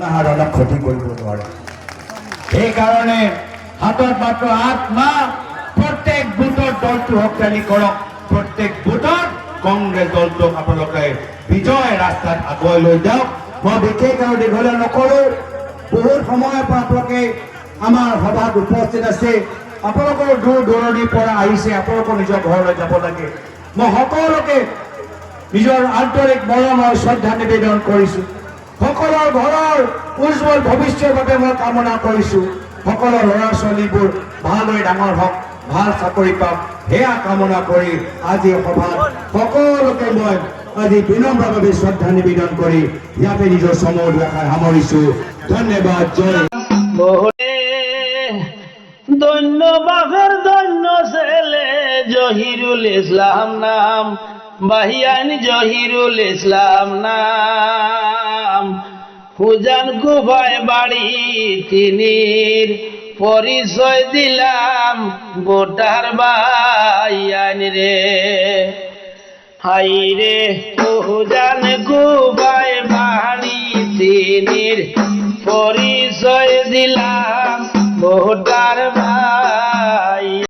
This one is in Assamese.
জনসাধাৰণক ক্ষতি কৰিব নোৱাৰে। সেইকাৰণে হাতত মাত্ৰ 8 মাহ, প্ৰত্যেক বুথত দলটো শক্তিশালী কৰক। প্ৰত্যেক বুথত কংগ্ৰেছ দলটোক আপোনালোকে বিজয় ৰাস্তাত আগুৱাই লৈ যাওক। মই বিশেষ আৰু দীঘলীয়া নকৰোঁ। বহুত সময়ৰ পৰা আপোনালোকে আমাৰ সভাত উপস্থিত আছে। আপোনালোকৰ দূৰ দূৰণিৰ পৰা আহিছে, আপোনালোকৰ নিজৰ ঘৰলৈ যাব লাগে। মই সকলোকে নিজৰ আন্তৰিক মৰম আৰু শ্ৰদ্ধা নিবেদন কৰিছোঁ। সকলৰ ঘৰৰ উজ্জ্বল ভৱিষ্যতৰ বাবে মই কামনা কৰিছোঁ। সকলো ল'ৰা ছোৱালীবোৰ ভাল হৈ ডাঙৰ হওক, ভাল চাকৰি পাওক, সেয়া কামনা কৰি আজি সভাত সকলোকে মই আজি বিনম্ৰভাৱে শ্ৰদ্ধা নিবেদন কৰি ইয়াতে নিজৰ চমু দুআষাৰ সামৰিছোঁ। ধন্যবাদ। জয় দৈন্য বাপের দৈন্য ছেলে জহিরুল ইসলাম নাম, বাহিয়ান জহিরুল ইসলাম নাম। হুজান কুভায় বাড়ি তিনির পরিচয় দিলাম ভোটার বাইয়ান রে। হাই রে হুজান কুভায় বাড়ি তিনির পরিচয় দিলাম ভোটার